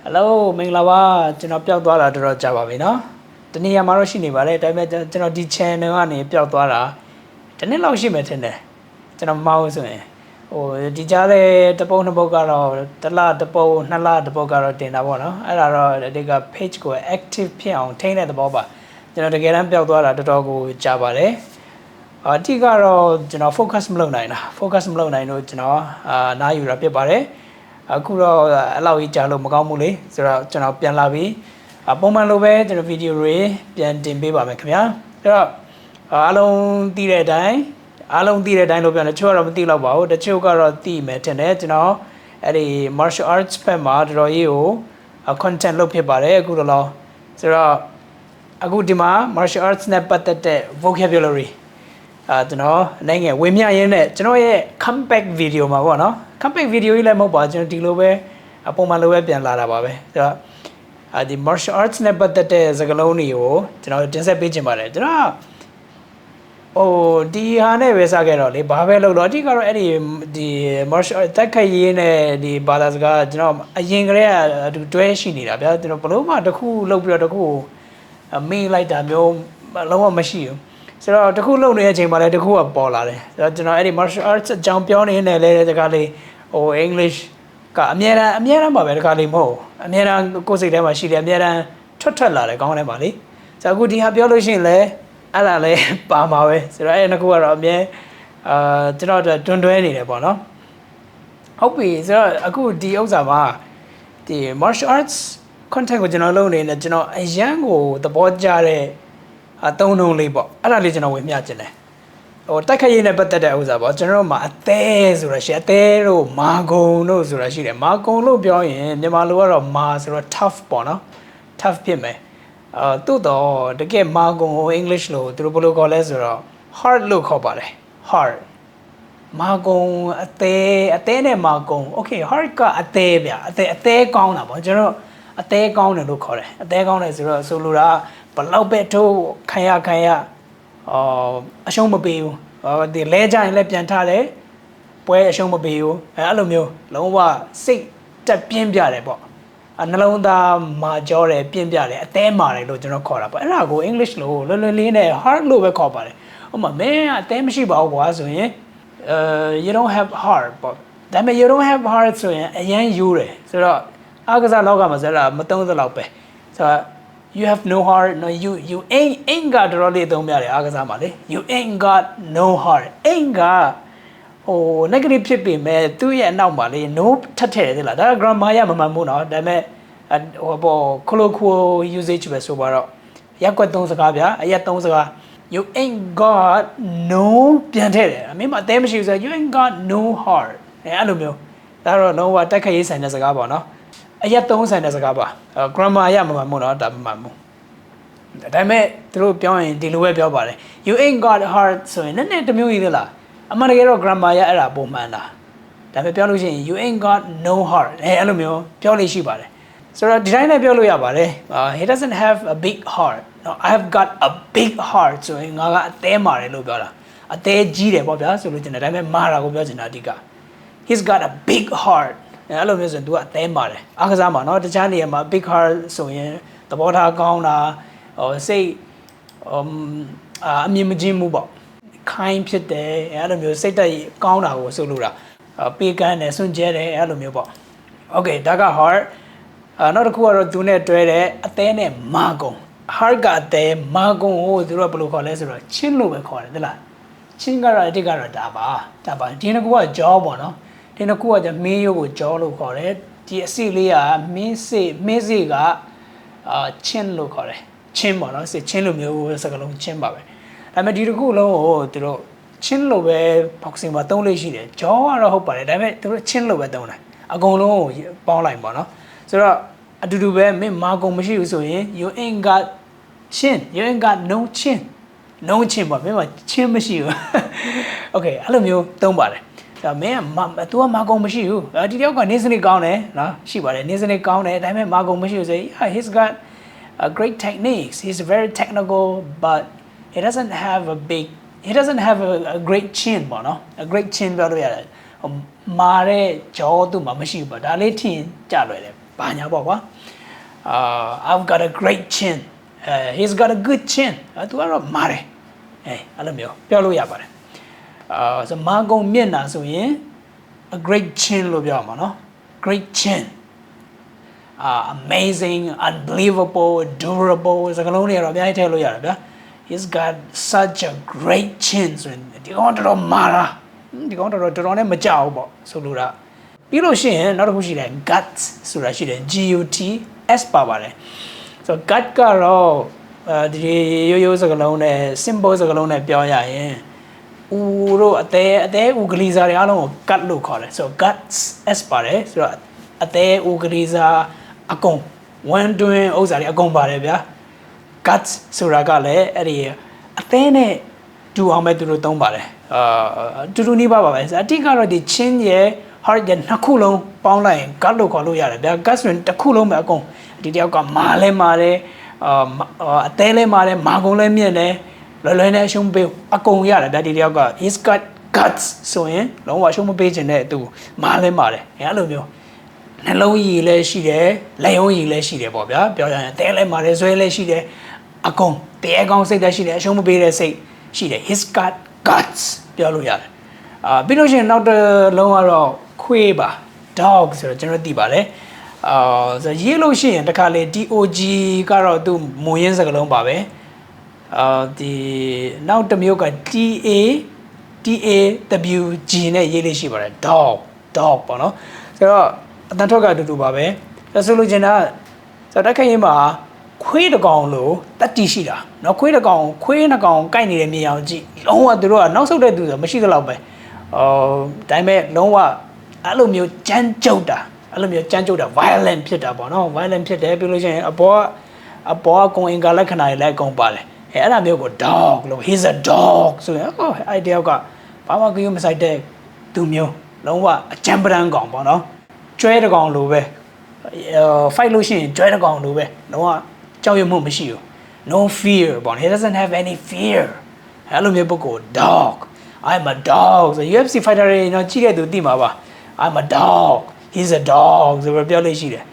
Hello မင်္ဂလာပါကျွန်တော်ပျောက်သွားတာတော်တော်ကြာပါပြီเนาะတနေ့မှာတော့ရှိနေပါတယ်ဒါပေမဲ့ကျွန်တော်ဒီ channel ကနေပျောက်သွားတာတနေ့လောက်ရှိမယ်ထင်တယ်ကျွန်တော်မဟုတ်ဆိုရင်ဒီကြားတဲ့တပုတ်နှစ်ပုတ်ကတော့တစ်လတစ်ပုတ်နှစ်လတစ်ပုတ်ကတော့တင်တာပေါ့နော်အဲ့ဒါတော့ဒီက page ကို active ဖြစ်အောင်ထိန်းတဲ့သဘောပါကျွန်တော်တကယ်တမ်းပျောက်သွားတာတော်တော်ကိုကြာပါတယ်အတိကတော့ကျွန်တော် focus မလုပ်နိုင်တာ focus မလုပ်နိုင်လို့ကျွန်တော်နားယူတာဖြစ်ပါတယ်အခုတော့အဲ့လောက်ကြီးကြာလို့မကောင်းဘူးလေဆိုတော့ကျွန်တော်ပြန်လာပြီပုံမှန်လိုပဲကျွန်တော်ဗီဒီယိုတွေပြန်တင်ပေးပါမယ်ခင်ဗျာအဲ့တော့အားလုံးသိတဲ့အတိုင်းလို့ပြောတယ်တချို့ကတော့မသိတော့ပါဘူးတချို့ကတော့သိမယ်ထင်တယ်ကျွန်တော်အဲ့ဒီ martial arts ဘက်မှာတော်တော်ကြီးကို content လုပ်ဖြစ်ပါတယ်အခုတော့ဆိုတော့အခုဒီမှာ martial arts နဲ့ပတ်သက်တဲ့ vocabularyကျွန်တော်နိုင်ငံဝေမျှရင်းနဲ့ကျွန်တော်ရဲ့ comeback video မှာပေါ့နော် comeback video ကြီးလည်းမဟုတ်ပါကျွန်တော်ဒီလိုပဲပုံမှန်လိုပဲပြန်လာတာပါပဲဆိုတော့ဒီ martial arts နဲ့ပတ်သက်တဲ့စကားလုံးတွေကိုကျွန်တော်တင်ဆက်ပေးခြင်းပါတယ်ကျွန်တော်ဒီဟာနဲ့ပဲစခဲ့တော့လေဘာပဲလုပ်တော့အတိကတော့အဲ့ဒီ martial arts တက်ခတ်ရေးနဲ့ဒီဘာသာစကားကျွန်တော်အရင်ကတည်းကတွဲရှိနေတာဗျာကျွန်တော်ဘလို့မှတစ်ခုလုပ်ပြီးတော့တစ်ခုမေးလိုက်တာမျိုးလုံးဝမရှိဘူးဆိုတော့တခုလုံနေတဲ့အချိန်မှာလည်းတခုကပေါ်လာတယ်ဆိုတော့ကျွန်တော်အဲ့ဒီ martial arts အကြောင်းပြောနေနေလဲတခါလေးEnglish ကအများအားပါပဲတခါလေးမဟုတ်အများအားကိုယ်စိတ်ထဲမှာရှိတယ်အများအားထွက်လာတယ်ကောင်းတယ်ပါလေဆိုတော့အခုဒီဟာပြောလို့ရှိရင်လည်းအဲ့ဒါလည်းပါမှာပဲဆိုတော့အဲ့နှစ်ခုကတော့အများကျွန်တော်တွဲနေတယ်ပေါ့နော်ဟုတ်ပြီဆိုတော့အခုဒီဥစ္စာမှာဒီ martial arts content ကိုကျွန်တော်လုပ်နေတယ်ကျွန်တော်အရန်ကိုသဘောကျတဲ့အသုံးလေးပေါ့အဲ့ဒါလေးကျွန်တော်ဝေမျှခြင်းတယ်တိုက်ခတ်ရေးနဲ့ပတ်သက်တဲ့ဥစ္စာပေါ့ကျွန်တော်တို့မှာအသေးဆိုတာရှိအသေးတို့မာဂုံတို့ဆိုတာရှိတယ်မာဂုံလို့ပြောရင်မြန်မာလိုကတော့မာဆိုတော့ tough ပေါ့နော် tough ဖြစ်မယ်သို့တော့တကယ်မာဂုံကို English လို့သူတို့ဘယ်လိုခေါ်လဲဆိုတော့ hard လို့ခေါ်ပါတယ် hard မာဂုံအသေးနဲ့မာဂုံ okay hard ကအသေးဗျအသေးကောင်းတာပေါ့ကျွန်တော်အသေးကောင်းတယ်လို့ခေါ်တယ်အသေးကောင်းတယ်ဆိုတော့ဆိုလိုတာဘလောက်ပဲထိုးခံရအရှုံးမပေးဘူးဒီလဲကြရင်လည်းပြန်ထားတယ်ပွဲအရှုံးမပေးဘူးအဲ့လိုမျိုးလုံးဝစိတ်တက်ပြင်းပြတယ်ပေါ့နှလုံးသားမာကြောတယ်ပြင်းပြတယ်အသေးမာတယ်လို့ကျွန်တော်ခေါ်တာပေါ့အဲ့ဒါကို English လို့လွယ်လွယ်လေးနဲ့ hard လို့ပဲခေါ်ပါတယ်ဟိုမှာမင်းအသေးမရှိပါဘူးကွာဆိုရင်you don't have heart ပေါ့ဒါပေမဲ့ you don't have heart ဆိုရင်အရင်ယူတယ်ဆိုတော့အားကစားလောကမှာဆိုတော့မသုံးသလောက်ပဲဆိုတော့you have no heart no you ain't got တော်လေးသုံးပြတယ်အားကစားမှာလေ you ain't got no heart ain't got negative ဖြစ်ပေမဲ့သူ့ရဲ့အနောက်မှာလေ no ထပ်ထည့်တယ်လားဒါ grammar ရမမှန်ဘူးเนาะဒါပေမဲ့colloquial usage ပဲဆိုတော့ရက်ကွက်သုံးစကားဗျာအရက်သုံးစကား you ain't got no ပြန်ထည့်တယ်အမေမအသေးမရှိဘူးဆို you ain't got no heart အဲ့လိုမျိုးဒါတော့လုံးဝတက်ခတ်ရေးဆိုင်တဲ့စကားပေါ့เนาะအရက်သုံးဆိုင်တဲ့စကားပါ grammar ရမှာမဟုတ်တော့ဒါမှမဟုတ်ဒါပေမဲ့သူတို့ပြောရင်ဒီလိုပဲပြောပါတယ် you ain't got heart ဆိုရင်နည်းနည်းတစ်မျိုးကြီးသလားအမှန်တကယ်တော့ grammar ရအဲ့ဒါပုံမှန်တာဒါပေမဲ့ပြောလို့ရှိရင် you ain't got no heart အဲ့လိုမျိုးပြောလို့ရှိပါတယ်ဆိုတော့ဒီတိုင်းနဲ့ပြောလို့ရပါတယ် he doesn't have a big heart no I have got a big heart ဆိုရင်ငါကအသေးမာတယ်လို့ပြောတာအသေးကြီးတယ်ပေါ့ဗျာဆိုလို့ကျင်တယ်ဒါပေမဲ့မာတာကိုပြောချင်တာအဓိက he's got a big heartအဲ့လိုမျိုးဆိုရင် तू အသေးမာတယ်အားကစားမှာเนาะတခြားနေရာမှာ big heart ဆိုရင်သဘောထားကောင်းတာစိတ်အမြင်မကျင်းမှုပေါ့ခိုင်းဖြစ်တယ်အဲ့လိုမျိုးစိတ်တက်ကောင်းတာကိုဆိုလိုတာပေးကမ်းတယ်စွန့်ကြဲတယ်အဲ့လိုမျိုးပေါ့ okay ဒါက heart နောက်တစ်ခုကတော့ तू နဲ့တွဲတဲ့အသေးနဲ့မာကုံ heart ကအသေးမာကုံကိုသူတို့ကဘယ်လိုခေါ်လဲဆိုတော့ချင်းလို့ပဲခေါ်တယ်ဟုတ်လားချင်းကတော့အတိတ်ကတော့ဒါပါဒီနှစ်ခုက jaw ပေါ့နော်ဒီနှစ်ခုကじゃမင်းရိုးကိုjawလို့ခေါ်တယ်ဒီအစိလေးကမင်းစိကချင်းလို့ခေါ်တယ်ချင်းပေါ့နော်ချင်းလိုမျိုးစကားလုံးချင်းပါပဲဒါပေမဲ့ဒီတစ်ခုလုံးကိုသူတို့ချင်းလို့ပဲ boxing မှာသုံးလို့ရှိတယ် jaw ကတော့ဟုတ်ပါတယ်ဒါပေမဲ့သူတို့ချင်းလို့ပဲသုံးတယ်အကုန်လုံးကိုပေါင်းလိုက်ပေါ့နော်ဆိုတော့အတူတူပဲမင်းမာကုံမရှိဘူးဆိုရင် you ain't got chin you ain't got no chin ပေါ့မင်းမှာချင်းမရှိဘူး okay အဲ့လိုမျိုးသုံးပါတယ်ဒါမင်းက तू ကမာကုံမရှိဘူးဒီတယောက်ကနေစနစ်ကောင်းတယ်နော်ရှိပါတယ်နေစနစ်ကောင်းတယ်ဒါပေမဲ့မာကုံမရှိဘူးဆိုရင် he's got great techniques he's very technical but he doesn't have a great chin ပေါ့နော် a great chin ပြောလို့ရတယ်မာတဲ့ jaw သူ့မှာမရှိဘူးပေါ့ဒါလေးထင်ကြလွယ်တယ် ဘာညာပေါ့ကွာI've got a great chin he's got a good chin သူကတော့မာတယ်အဲ့လိုမျိုးပြောလို့ရပါတယ်ဆိုမာကုံမျက်နှာဆိုရင် a great chin လို့ပြောမှာနော် great chin amazing unbelievable durable စကားလုံးတွေကတော့အများကြီးထည့်လို့ရတယ်ဗျာ he's got such a great chin ဆိုရင်ဒီကောင်တော်မာတာဒီကောင်တော်နဲ့မကြောက်ဘူးပေါ့ဆိုလိုတာပြီးလို့ရှိရင်နောက်တစ်ခုရှိတယ် guts ဆိုတာရှိတယ် GUTS ပါပါတယ်ဆိုတော့ gut ကတော့ဒီရိုးစကားလုံးနဲ့ simple စကားလုံးနဲ့ပြောရရင်ဦးတို့အသေးဦးကလေးစားတွေအားလုံးကို gut လို့ခေါ်တယ်ဆိုတော့ guts S ပါတယ်ဆိုတော့အသေးဦးကလေးစားအကုန်1တွင်းဥစ္စာတွေအကုန်ပါတယ်ဗျာ guts ဆိုတာကလည်းအဲ့ဒီအသေးနဲ့တူအောင်ပဲသူတို့သုံးပါတယ်တူတူနီးပါပဲအတိကတော့ဒီ chin ရဲ့ heart ရဲ့နှစ်ခုလုံးပေါင်းလိုက်ရင် gut လို့ခေါ်လို့ရတယ်ဗျာ gut ဆိုရင်တစ်ခုလုံးပဲအကုန်ဒီတယောက်ကမာလဲမာတယ်အသေးလဲမာတယ်မာကုန်လဲမြင့်တယ်လွယ်နဲ့ရှုံးပေးအကုန်ရတယ်ဗျာဒီတယောက်က he's got guts ဆိုရင်လုံးဝရှုံးမပေးခြင်းနဲ့သူမာလဲမာတယ်အဲ့လိုမျိုးနှလုံးရည်လည်းရှိတယ်လက်ရုံးရည်လည်းရှိတယ်ပေါ့ဗျာပြောရရင်အသေးလဲမာတယ်ဇွဲလည်းရှိတယ်အကုန်တဲကောင်းစိတ်လည်းရှိတယ်အရှုံးမပေးတဲ့စိတ်ရှိတယ် he's got guts ပြောလို့ရတယ်ပြီးလို့ရှိရင်နောက်တစ်လုံးကတော့ခွေးပါ dog ဆိုတော့ကျွန်တော်သိပါတယ်ဆိုရေးလို့ရှိရင်တခါလေ DOG ကတော့သူမူရင်းစကားလုံးပါပဲဒီနောက်တစ်မျိုးက TAWG နဲ့ရေးလို့ရှိပါတယ် dog ပေါ့နော်ဆိုတော့အတန်ထွက်ကအတူတူပါပဲဆိုလို့ချင်တာဆိုတော့တက်ခိုင်ရင်မှာခွေးတကောင်လို့တတိရှိတာเนาะခွေးနှစ်ကောင်ကိုက်နေတဲ့မြေအောင်ကြည့်လုံးဝသူတို့ကနောက်ဆုတ်တဲ့သူဆိုမရှိသလောက်ပဲဒါပေမဲ့လုံးဝအဲ့လိုမျိုးကြမ်းကြုတ်တာအဲ့လိုမျိုးကြမ်းကြုတ်တာ violent ဖြစ်တာပေါ့နော် violent ဖြစ်တယ်ပြီးလို့ရှိရင်အပေါ်ကကုံအင်္ဂါလက္ခဏာတွေလည်းအကုန်ပါတယ်အဲ့ဒါမျိုးကို dog လို့ he's a dog ဆိုရင်အဲ့တယောက်ကဘာမှကြည့်မဆိုင်တဲ့သူမျိုးလုံးဝအကြမ်းပတမ်းကောင်ပေါ့နော်ကျွဲတကောင်လိုပဲfight လို့ရှိရင်ကျွဲတကောင်လိုပဲလုံးဝကြောက်ရွံ့မှုမရှိဘူး no fear ပေါ့ he doesn't have any fear အဲ့လိုမျိုးပုဂ္ဂိုလ် dog I'm a dog ဆို UFC fighter တွေနော်ကြည့်တဲ့သူသိမှာပါ I'm a dog he's a dog ဆိုပြီးပြောလို့ရှိတယ်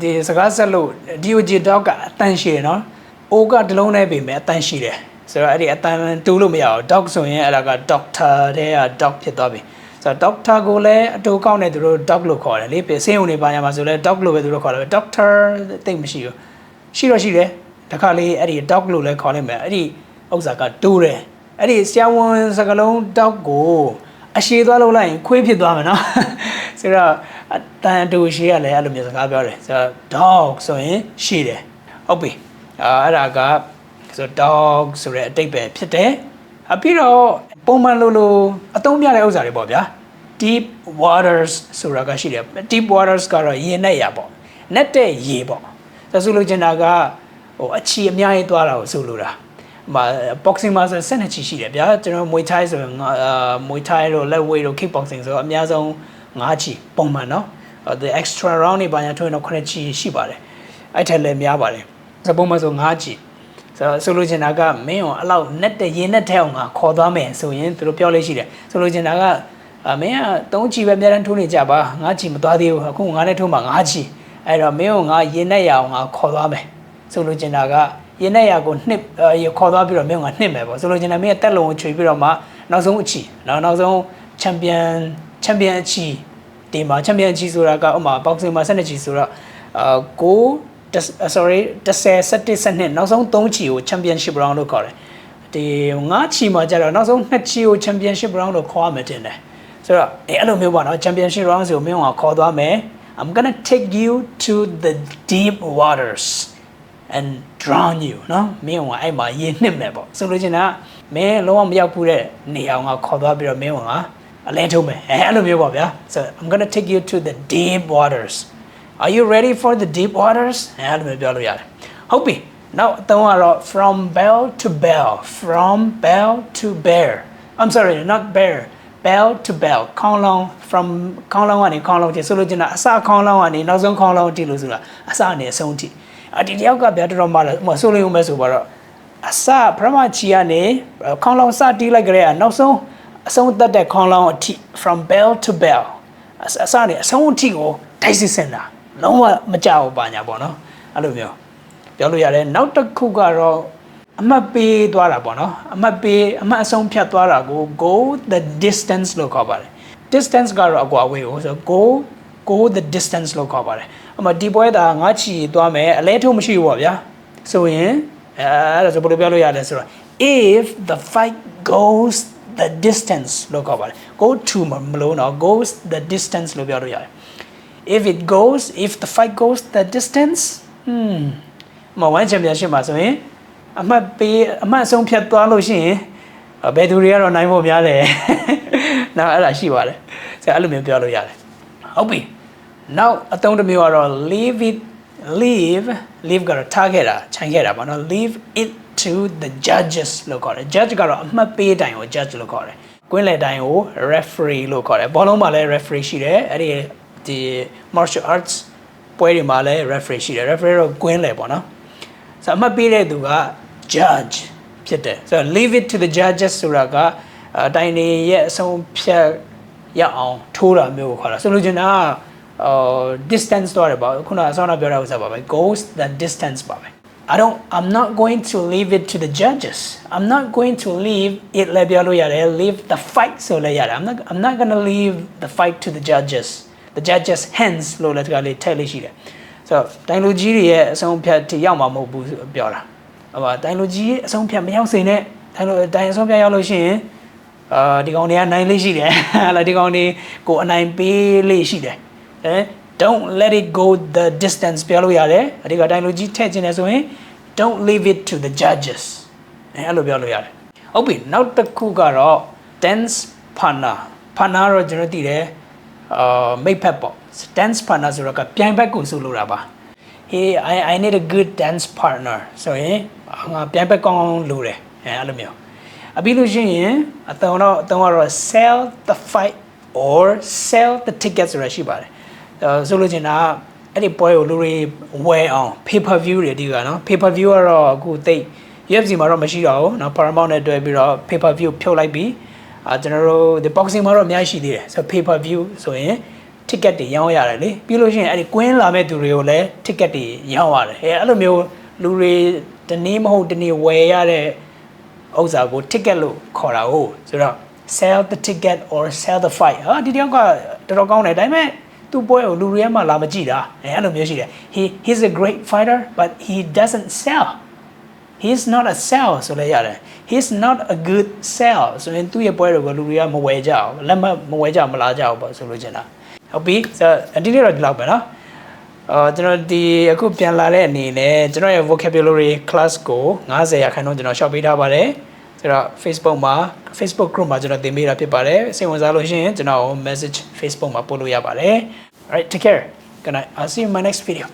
ဒီစကားဆက်လို့ DOG dog ကအတန်ရှိတယ်နော် O ကတလုံးနဲ့ပြင်မဲ့အတန်ရှိတယ်ဆိုတော့အဲ့ဒီအတန်တူလို့မရဘူး dog ဆိုရင်အဲ့ဒါက doctor တဲ့က dog ဖြစ်သွားပြီဆိုတော့ doctor ကိုလည်းအတူကောက်နေသူတို့ dog လို့ခေါ်တယ်လေပြင်စင်းုံနေပါညာမှာဆိုလဲ dog လို့ပဲသူတို့ခေါ်တယ် doctor သိမရှိဘူးရှိတယ်တခါလေးအဲ့ဒီ dog လို့လည်းခေါ်လိုက်မယ်အဲ့ဒီဥစ္စာကတူတယ်အဲ့ဒီဆရာဝန်စကလုံး dog ကိုအရှိသွားလို့လိုက်ရင်ခွေးဖြစ်သွားမယ်နော်ဆိုတော့အတန်တူရှိရလဲအဲ့လိုမျိုးစကားပြောတယ်ဆိုတော့ dog ဆိုရင်ရှိတယ်ဟုတ်ပြီအဲ့ဒါကဆို dog ဆိုတဲ့အတိတ်ပဲဖြစ်တယ်ပြီးတော့ပုံမှန်လို့အသုံးပြတဲ့ဥစ္စာတွေပေါ့ဗျာ deep waters ဆိုတာကရှိတယ် deep waters ကတော့ရေနဲ့ရပေါ့နဲ့တဲ့ရေပေါ့ဆိုလို့ချင်တာကအချီအများကြီးသွားတာကိုဆိုလိုတာboxing မှာဆို12ချီရှိတယ်ဗျာကျွန်တော်မွေထိုင်းဆိုရင်မွေထိုင်းလို့ leg weight လို့ kick boxing ဆိုတော့အများဆုံး5ချီပုံမှန်เนาะ the extra round တွေဘာညာထွင်တော့9ချီရှိပါတယ်အဲ့ထက်လည်းများပါတယ်ဆိုပုံမှန်ဆို5ချီဆိုလို့ချင်တာကမင်းအောင်အဲ့လောက်နဲ့တဲ့ရေနဲ့ထဲအောင်ငါခေါ်သွားမယ်ဆိုရင်သူတို့ပြောလို့ရှိတယ်ဆိုလို့ချင်တာကမင်းက3ချီပဲအများတန်းထိုးနေကြပါ5ချီမသွားသေးဘူးအခုငါနဲ့ထိုးမှာ5ချီအဲ့တော့မင်းကိုငါရေနဲ့ရအောင်ငါခေါ်သွားမယ်ဆိုလို့ချင်တာကရင်းနဲ့ရကိုနှစ်ခေါ်သွားပြီးတော့မင်းကနှစ်မယ်ပေါ့ဆိုလို့ချင်တယ်မင်းတက်လုံးကိုချွေပြီးတော့မှနောက်ဆုံးအချီနောက်ဆုံးချန်ပီယံအချီဒီမှာချန်ပီယံအချီဆိုတာကဥမာ boxing မှာ12ချီဆိုတော့10 နောက်ဆုံး3ချီကို championship round လို့ခေါ်တယ်ဒီ5ချီမှာကျတော့နောက်ဆုံး2ချီကို championship round လို့ခေါ်ရမယ်တင်တယ်ဆိုတော့အဲ့လိုမျိုးပေါ့နော် championship round ဆိုမင်းကခေါ်သွားမယ် I'm gonna take you to the deep waters and drown you နော်မင်းကအဲ့မှာရေနှစ်မယ်ပေါ့ဆိုလို့ချင်းတာမင်းလုံးဝမရောက်ဘူးတဲ့နေအောင်ကခေါ်သွားပြီးတော့မင်းကအလဲထုံးမယ်အဲ့လိုမျိုးပေါ့ဗျာ so I'm going to take you to the deep waters are you ready for the deep waters အဲ့လိုမျိုးပြောလို့ရတယ်ဟုတ်ပြီ now အသုံးကတော့ from bell to bear I'm sorry not bear bell to bell ခေါင်းလောင်း from ခေါင်းလောင်းကနေခေါင်းလောင်းထိဆိုလို့ချင်းတာအစခေါင်းလောင်းကနေနောက်ဆုံးခေါင်းလောင်းထိလို့ဆိုတာအစနဲ့အဆုံးထိဒီတယောက်ကဗျာတော်တော်မှလည်းဆိုလို့ဦးမယ်ဆိုတော့အစပရမချီကနေခေါင်းလောင်းစတီးလိုက်ကြတဲ့နောက်ဆုံးအဆုံးသက်တဲ့ခေါင်းလောင်းအထိ from bell to bell အစနဲ့အဆုံးအထိကိုတိုက်စစ်စင်တာ လုံးဝမကြောက်ပါညာပေါ့နော်အဲ့လိုမျိုးပြောလို့ရတယ်နောက်တစ်ခုကတော့အမှတ်ပေးသွားတာပေါ့နော်အမှတ်အဆုံးဖြတ်သွားတာကို go the distance လို့ခေါ်ပါတယ် distance ကတော့အကွာအဝေးကိုဆို go the distance လို့ခေါ်ပါတယ်အမှဒီပွဲတာငါချီသွားမယ်အလဲထုတ်မရှိဘူးပေါ့ဗျာဆိုရင်အဲ့ဒါဆိုဘယ်လိုပြောလို့ရလဲဆိုတော့ if the fight goes the distance လို့ခေါ်ပါတယ် go to မလို့နော် goes the distance လို့ပြောလို့ရတယ် if the fight goes the distance မဝမ်းချန်ပီယံရှစ်မှာဆိုရင်အမှတ်အဆုံးဖြတ်သွားလို့ရှိရင်ဘယ်သူတွေကတော့နိုင်ဖို့များတယ်နောက်အဲ့ဒါရှိပါတယ်ဆိုတော့အဲ့လိုမျိုးပြောလို့ရတယ်ဟုတ်ပြီနောက်အသုံးတစ်မျိုးကတော့ leave ကတော့ထားခဲ့တာခြံခဲ့တာပေါ့နော် leave it to the judges လို့ခေါ်တယ် judge ကတော့အမှတ်ပေးတိုင်ကို judge လို့ခေါ်တယ်ကွင်းလယ်တိုင်ကို referee လို့ခေါ်တယ်ဘောလုံးမှာလည်း referee ရှိတယ်အဲ့ဒီ martial arts ပွဲတွေမှာလည်း referee ရှိတယ် referee တော့ကွင်းလယ်ပေါ့နော်ဆိုတော့အမှတ်ပေးတဲ့သူက judge ဖြစ်တယ်ဆိုတော့ leave it to the judges ဆိုတာကအတိုင်တွေရဲ့အဆုံးဖြတ်ရအောင်ထိုးတာမျိုးကိုခေါ်တာဆိုလိုချင်တာdistance တော့တယ်ပါခုနအစောနပြောတာဥစ္စာပါပဲ goes the distance ပါပဲI'm not going to leave it to the judges I'm not going to leave it လည်းပြောလို့ရတယ် leave the fight ဆိုလည်းရတယ် I'm not going to leave the fight to the judges hands လို့လည်းတကယ်လေးထည့်လေးရှိတယ်ဆိုတော့တိုင်လူကြီးတွေရဲ့အဆုံးဖြတ်ထိရောက်မှာမဟုတ်ဘူးပြောတာဟိုတိုင်လူကြီးအဆုံးဖြတ်မရောက်စေနဲ့တိုင်အဆုံးဖြတ်ရောက်လို့ရှိရင်ဒီကောင်တွေကနိုင်လေးရှိတယ်ဟာလာဒီကောင်တွေကိုအနိုင်ပေးလေးရှိတယ်don't let it go the distance ပြောလို့ရတယ်အဒီကတိုင်လူကြီးထည့်ခြင်းလဲဆိုရင် don't leave it to the judges အဲ့လိုပြောလို့ရတယ်ဟုတ်ပြီနောက်တစ်ခုကတော့ dance partner တော့ကျွန်တော်သိတယ်မိတ်ဖက်ပေါ့ dance partner ဆိုတော့ကပြိုင်ဘက်ကိုဆိုလိုတာပါ hey I need a good dance partner ဆိုရင်ငါပြိုင်ဘက်ကောင်းလိုတယ်အဲ့လိုမျိုးအပြီးလို့ရှိရင်အတုံးကတော့ sell the fight or sell the tickets ဆိုတာရှိပါတယ်ဆိုလို့ချင်တာအဲ့ဒီပွဲကိုလူတွေဝယ်အောင် pay per view တွေဒီကနော် pay per view ကတော့အခုသိ UFC မှာတော့မရှိတော့ဘူးနော် Paramount နဲ့တွဲပြီးတော့ pay per view ဖြုတ်လိုက်ပြီးကျွန်တော်တို့ဒီ boxing မှာတော့အများကြီးရှိသေးတယ်ဆို pay per view ဆိုရင် ticket တွေရောင်းရတယ်လေပြီးလို့ရှိရင်အဲ့ဒီကွင်းလာမဲ့သူတွေကိုလည်း ticket တွေရောင်းရတယ်အဲ့လိုမျိုးလူတွေတနည်းမဟုတ်တနည်းဝယ်ရတဲ့ဥစ္စာကို ticket လို့ခေါ်တာဟုတ်ဆိုတော့ sell the ticket or sell the fight ဒီတယောက်ကတော်တော်ကောင်းတယ်ဒါပေမဲ့သူ့ပွဲကိုလူတွေကမှလာမကြည့်တာအဲ့လိုမျိုးရှိတယ် he's a great fighter but he doesn't sell he's not a sell ဆိုလဲရတယ် he's not a good sell ဆိုရင်သူ့ရဲ့ပွဲတွေကိုလူတွေကမဝယ်ကြအောင်လက်မဝယ်ကြမလားကြအောင်ပေါ့ဆိုလို့ချင်တာဟုတ်ပြီဆိုတော့ဒီနေ့တော့ဒီလောက်ပဲနော်ကျွန်တော်ဒီအခုပြန်လာတဲ့အနေနဲ့ကျွန်တော်ရဲ့ vocabulary class ကို90%ကျွန်တော်ရှော့ပေးထားပါတယ်ဆိုတော့ Facebook group မှာကျွန်တော်သင်ပေးတာဖြစ်ပါတယ်စိတ်ဝင်စားလို့ရှိရင်ကျွန်တော် message Facebook မှာပို့လို့ရပါတယ် alright take care good night I'll see you in my next video